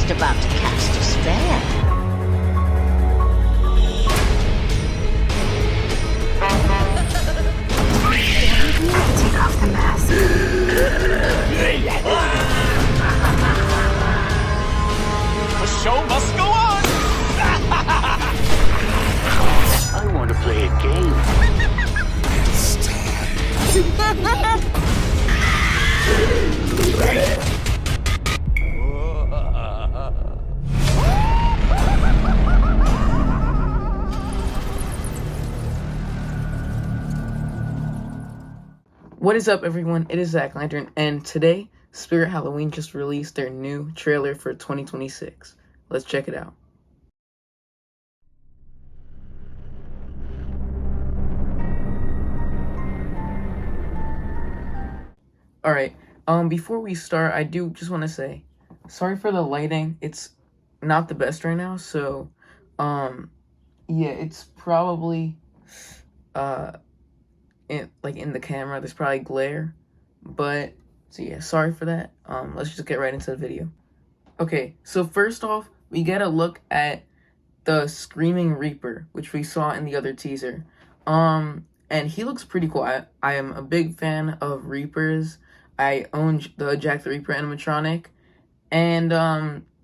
just about to cast a spell. Take off the mask. The show must go on! I want to play a game. What is up, everyone? It is Zach Lantern, and today, Spirit Halloween just released their new trailer for 2026. Let's check it out. Alright, before we start, I do just want to say, sorry for the lighting. It's not the best right now, so, yeah, it's probably, in the camera, there's probably glare, but, so yeah, sorry for that. Let's just get right into the video. Okay, so first off, we get a look at the Screaming Reaper, which we saw in the other teaser. And he looks pretty cool. I am a big fan of Reapers. I own the Jack the Reaper animatronic, and,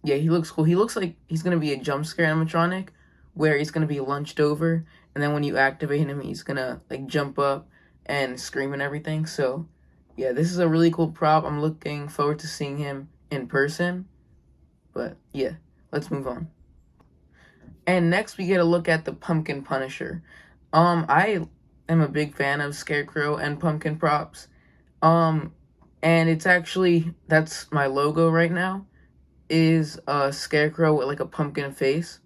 yeah, he looks cool. He looks like he's gonna be a jump scare animatronic, where he's gonna be lunched over, and then when you activate him, he's gonna, like, jump up and scream and everything. So, yeah, this is a really cool prop. I'm looking forward to seeing him in person. But, yeah, let's move on. And next, we get a look at the Pumpkin Punisher. I am a big fan of Scarecrow and Pumpkin props. And it's actually, that's my logo right now, is a Scarecrow with, like, a pumpkin face.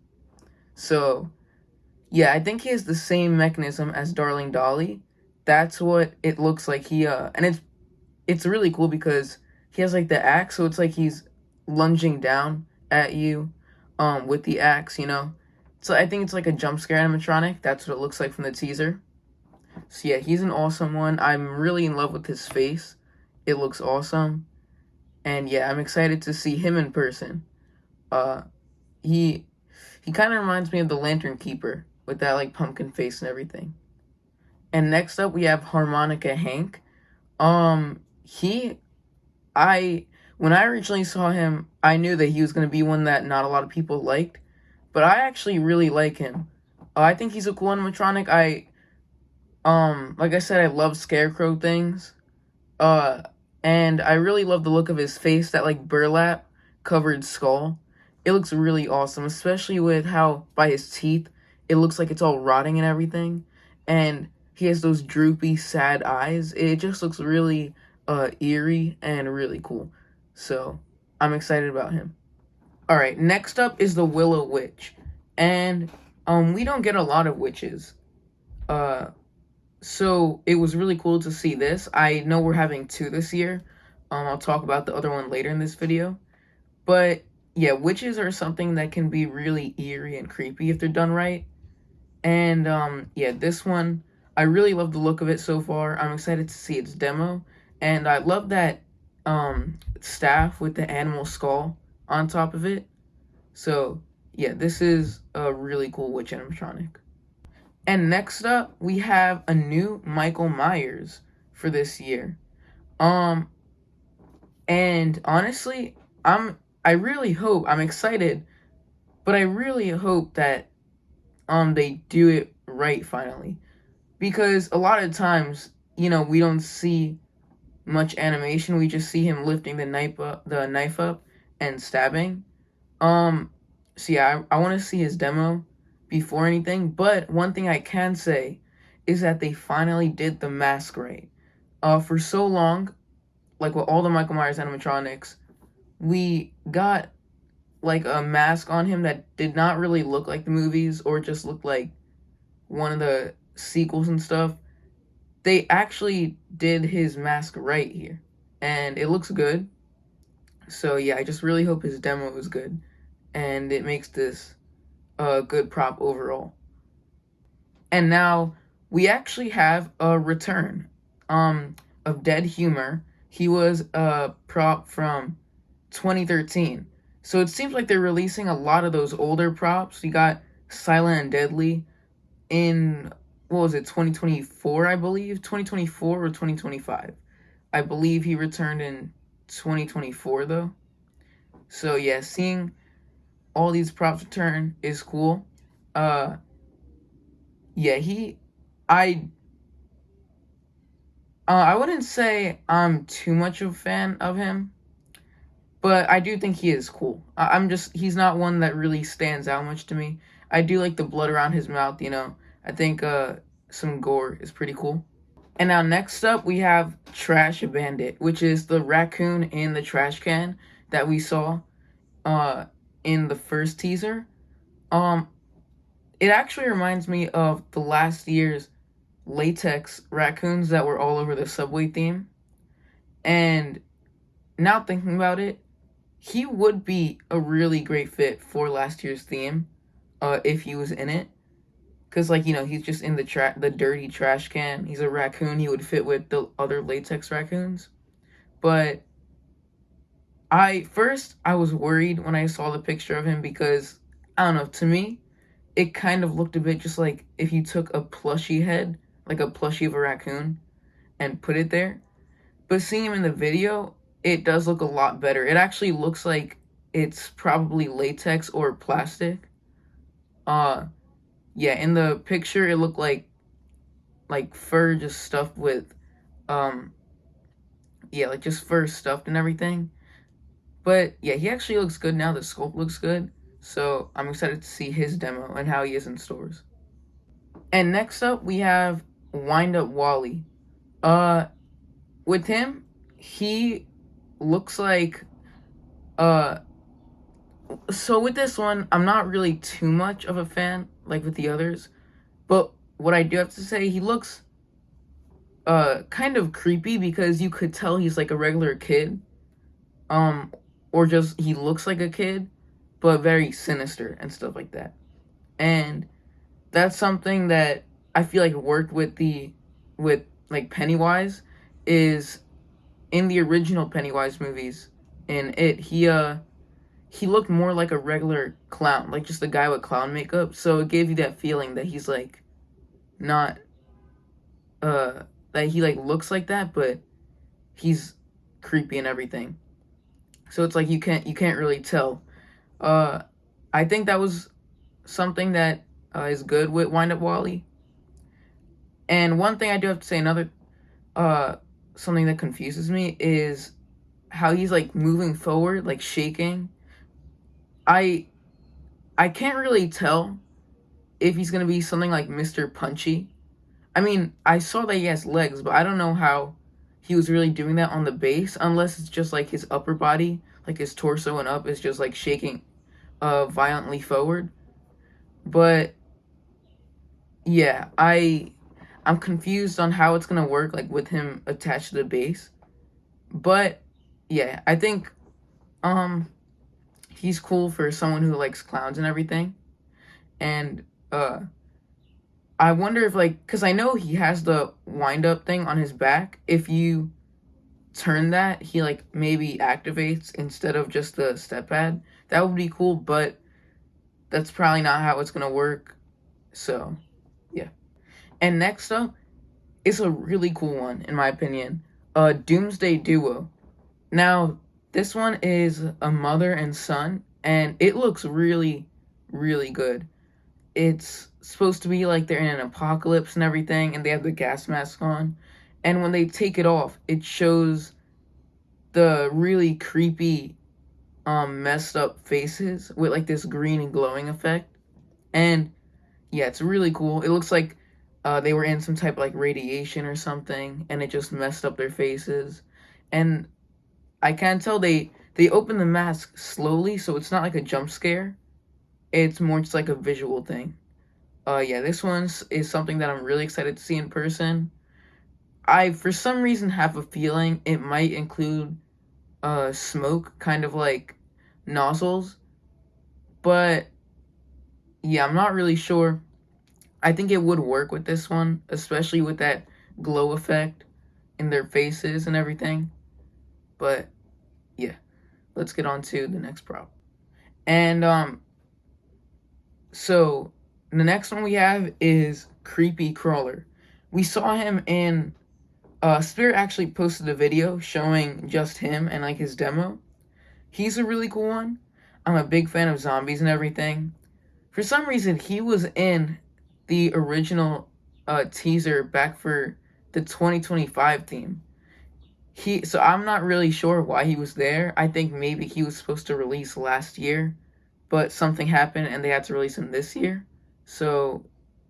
So, yeah, I think he has the same mechanism as Darling Dolly. That's what it looks like. And it's really cool because he has, like, the axe, so it's like he's lunging down at you, with the axe, you know? So I think it's like a jump scare animatronic. That's what it looks like from the teaser. So yeah, he's an awesome one. I'm really in love with his face. It looks awesome. And yeah, I'm excited to see him in person. He kind of reminds me of the Lantern Keeper with that, like, pumpkin face and everything. And next up, we have Harmonica Hank. When I originally saw him, I knew that he was going to be one that not a lot of people liked, but I actually really like him. I think he's a cool animatronic. Like I said, I love Scarecrow things. And I really love the look of his face, that, like, burlap covered skull. It looks really awesome, especially with how, by his teeth, it looks like it's all rotting and everything. And he has those droopy, sad eyes. It just looks really, eerie and really cool. So, I'm excited about him. Alright, next up is the Willow Witch. And, we don't get a lot of witches. So, it was really cool to see this. I know we're having 2 this year. I'll talk about the other one later in this video. But, yeah, witches are something that can be really eerie and creepy if they're done right. And, yeah, this one, I really love the look of it so far. I'm excited to see its demo. And I love that, staff with the animal skull on top of it. So, yeah, this is a really cool witch animatronic. And next up, we have a new Michael Myers for this year. And honestly, I'm excited, but I really hope that, they do it right finally. Because a lot of times, you know, we don't see much animation. We just see him lifting the knife up and stabbing. So yeah, I want to see his demo before anything. But one thing I can say is that they finally did the mask right. For so long, like with all the Michael Myers animatronics, we got, like, a mask on him that did not really look like the movies or just looked like one of the sequels and stuff. They actually did his mask right here, and it looks good. So yeah, I just really hope his demo is good, and it makes this a good prop overall. And now we actually have a return of Dead Humor. He was a prop from 2013. So it seems like they're releasing a lot of those older props. You got Silent and Deadly in, what was it, 2024, I believe? 2024 or 2025. I believe he returned in 2024, though. So, yeah, seeing all these props return is cool. Yeah, I wouldn't say I'm too much of a fan of him, but I do think he is cool. He's not one that really stands out much to me. I do like the blood around his mouth, you know. I think some gore is pretty cool. And now next up we have Trash Bandit, which is the raccoon in the trash can that we saw in the first teaser. It actually reminds me of the last year's latex raccoons that were all over the Subway theme. And now thinking about it, he would be a really great fit for last year's theme if he was in it. Because, like, you know, he's just in the dirty trash can. He's a raccoon. He would fit with the other latex raccoons. But I was worried when I saw the picture of him because, I don't know, to me, it kind of looked a bit just like if you took a plushie head, like a plushie of a raccoon, and put it there. But seeing him in the video, it does look a lot better. It actually looks like it's probably latex or plastic. Yeah, in the picture it looked like fur just stuffed with yeah, like just fur stuffed and everything. But yeah, he actually looks good now. The sculpt looks good. So I'm excited to see his demo and how he is in stores. And next up we have Wind Up Wally. With him, he looks like so with this one, I'm not really too much of a fan like with the others, but what I do have to say, he looks kind of creepy because you could tell he's like a regular kid, or just he looks like a kid, but very sinister and stuff like that. And that's something that I feel like worked with like Pennywise. Is in the original Pennywise movies, in it, he looked more like a regular clown, like just a guy with clown makeup. So it gave you that feeling that he's like not that he like looks like that, but he's creepy and everything. So it's like you can't really tell. I think that was something that is good with Wind Up Wally. And one thing I do have to say, another something that confuses me is how he's like moving forward, like shaking. I can't really tell if he's gonna be something like Mr. Punchy. I mean, I saw that he has legs, but I don't know how he was really doing that on the base, unless it's just like his upper body, like his torso and up is just like shaking violently forward. But yeah, I'm confused on how it's gonna work, like with him attached to the base. But yeah, I think he's cool for someone who likes clowns and everything. And I wonder if, like, because I know he has the wind up thing on his back. If you turn that, he like maybe activates instead of just the step pad. That would be cool, but that's probably not how it's gonna work. So yeah. And next up is a really cool one, in my opinion. Doomsday Duo. Now, this one is a mother and son, and it looks really, really good. It's supposed to be like they're in an apocalypse and everything, and they have the gas mask on. And when they take it off, it shows the really creepy, messed up faces with like this green and glowing effect. And yeah, it's really cool. It looks like they were in some type of like radiation or something, and it just messed up their faces. And I can tell they open the mask slowly, so it's not like a jump scare. It's more just like a visual thing. Yeah, this one is something that I'm really excited to see in person. I, for some reason, have a feeling it might include smoke, kind of like nozzles. But yeah, I'm not really sure. I think it would work with this one, especially with that glow effect in their faces and everything. But yeah, let's get on to the next prop. And so the next one we have is Creepy Crawler. We saw him in Spirit actually posted a video showing just him and like his demo. He's a really cool one. I'm a big fan of zombies and everything. For some reason, he was in the original teaser back for the 2025 theme. So I'm not really sure why he was there. I think maybe he was supposed to release last year, but something happened and they had to release him this year. So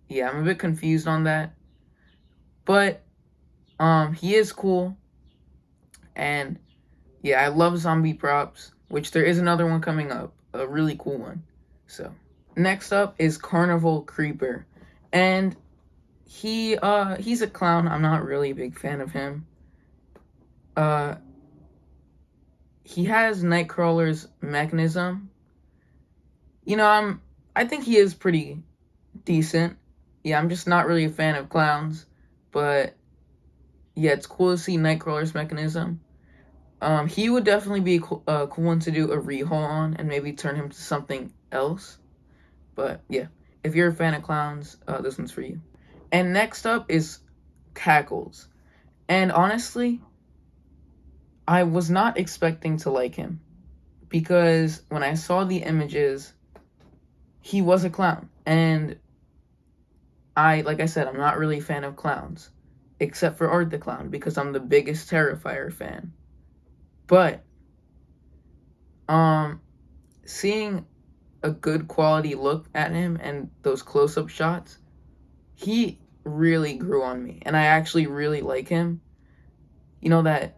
yeah, I'm a bit confused on that. But he is cool. And yeah, I love zombie props, which there is another one coming up, a really cool one. So next up is Carnival Creeper. And he's a clown. I'm not really a big fan of him. He has Nightcrawler's mechanism. You know, I think he is pretty decent. Yeah, I'm just not really a fan of clowns, but yeah, it's cool to see Nightcrawler's mechanism. He would definitely be a cool one to do a rehaul on and maybe turn him to something else. But yeah, if you're a fan of clowns, this one's for you. And next up is Cackles. And honestly, I was not expecting to like him because when I saw the images, he was a clown. And like I said, I'm not really a fan of clowns, except for Art the Clown because I'm the biggest Terrifier fan. But seeing a good quality look at him and those close-up shots, he really grew on me, and I actually really like him. You know, that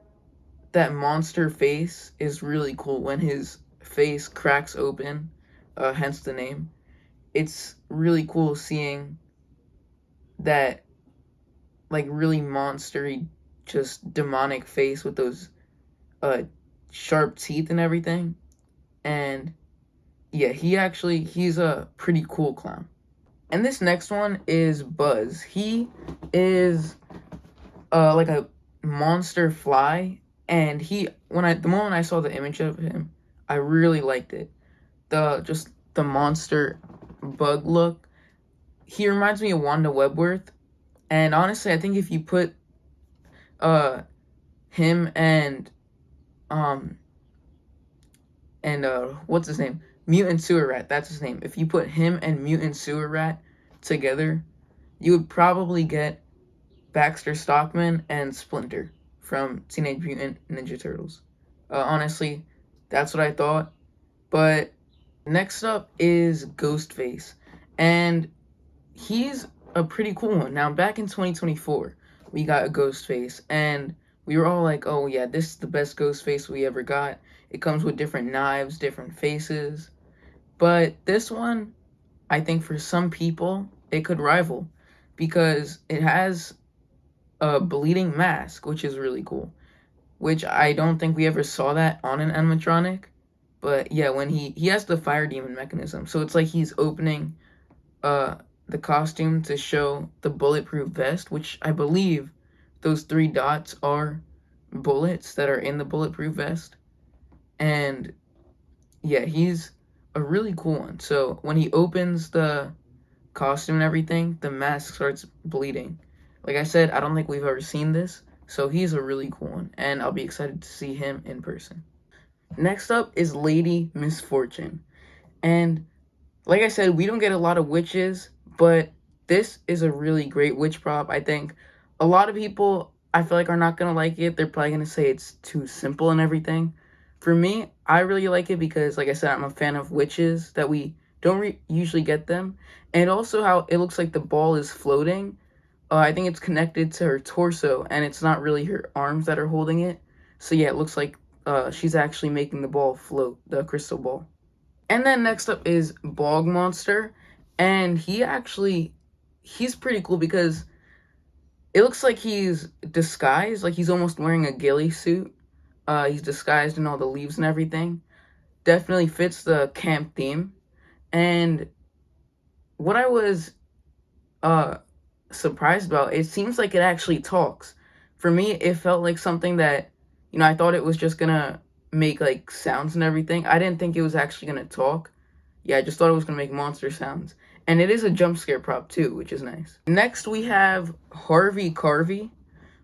monster face is really cool when his face cracks open, hence the name. It's really cool seeing that, like, really monstery, just demonic face with those sharp teeth and everything. And yeah, he's a pretty cool clown. And this next one is Buzz. He is like a monster fly, and the moment I saw the image of him, I really liked it. The monster bug look. He reminds me of Wanda Webworth, and honestly, I think if you put him and what's his name? Mutant Sewer Rat, that's his name. If you put him and Mutant Sewer Rat together, you would probably get Baxter Stockman and Splinter from Teenage Mutant Ninja Turtles. Honestly, that's what I thought. But next up is Ghostface. And he's a pretty cool one. Now, back in 2024, we got a Ghostface. And we were all like, oh yeah, this is the best Ghostface we ever got. It comes with different knives, different faces. But this one, I think for some people, it could rival. Because it has a bleeding mask, which is really cool. Which I don't think we ever saw that on an animatronic. But yeah, when he has the fire demon mechanism. So it's like he's opening the costume to show the bulletproof vest, which I believe those 3 dots are bullets that are in the bulletproof vest. And yeah, he's a really cool one. So when he opens the costume and everything, the mask starts bleeding. Like I said, I don't think we've ever seen this. So he's a really cool one, and I'll be excited to see him in person. Next up is Lady Misfortune. And like I said, we don't get a lot of witches, but this is a really great witch prop. I think a lot of people, I feel like, are not going to like it. They're probably going to say it's too simple and everything. For me, I really like it because, like I said, I'm a fan of witches that we don't usually get them. And also how it looks like the ball is floating. I think it's connected to her torso, and it's not really her arms that are holding it. So yeah, it looks like she's actually making the ball float, the crystal ball. And then next up is Bog Monster, and he's pretty cool because it looks like he's disguised, like he's almost wearing a ghillie suit. He's disguised in all the leaves and everything. Definitely fits the camp theme. And what I was surprised about, it seems like it actually talks. For me, it felt like something that, I thought it was just gonna make like sounds and everything. I didn't think it was actually gonna talk. Yeah, I just thought it was gonna make monster sounds. And it is a jump scare prop too, which is nice. Next we have Harvey Carvey,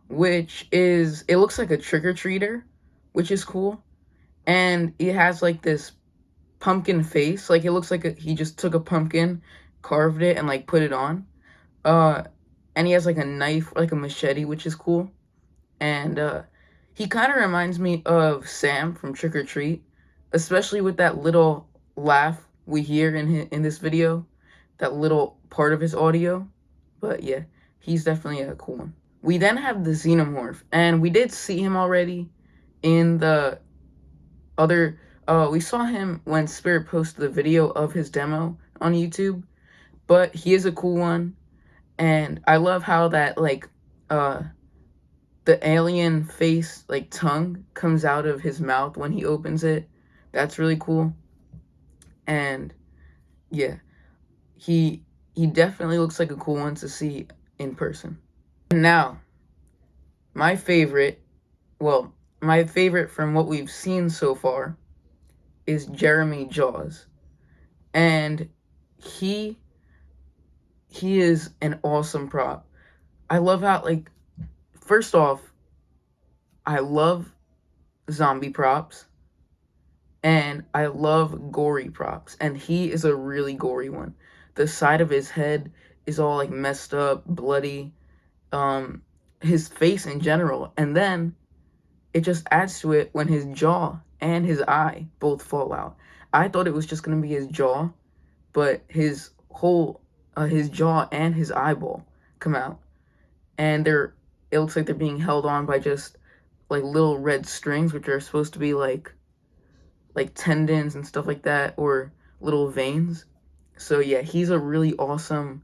which is, it looks like a trick-or-treater, which is cool. And it has like this pumpkin face. Like it looks like he just took a pumpkin, carved it, and like put it on. And he has like a knife, like a machete, which is cool. And he kind of reminds me of Sam from Trick or Treat, especially with that little laugh we hear in this video, that little part of his audio. But yeah, he's definitely a cool one. We then have the Xenomorph, and we did see him already in the other, we saw him when Spirit posted the video of his demo on YouTube, but he is a cool one. And I love how that, like, the alien face, like, tongue comes out of his mouth when he opens it. That's really cool. And yeah, he definitely looks like a cool one to see in person. Now, my favorite from what we've seen so far is Jeremy Jaws. And he is an awesome prop. I love how, like, first off, I love zombie props. And I love gory props. And he is a really gory one. The side of his head is all, like, messed up, bloody. His face in general. And then it just adds to it when his jaw and his eye both fall out. I thought it was just going to be his jaw, but his whole, his jaw and his eyeball come out. And it looks like they're being held on by just, like, little red strings, which are supposed to be, like tendons and stuff like that, or little veins. So yeah, he's a really awesome,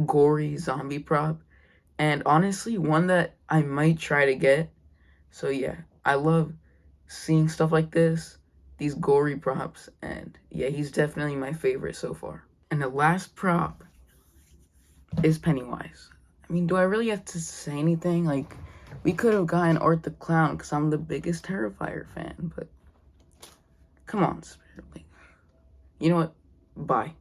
gory zombie prop. And honestly, one that I might try to get. So yeah, I love seeing stuff like this, these gory props, and yeah, he's definitely my favorite so far. And the last prop is Pennywise. I mean, do I really have to say anything? Like, we could have gotten Art the Clown, because I'm the biggest Terrifier fan, but come on, Spirit. Like, you know what? Bye.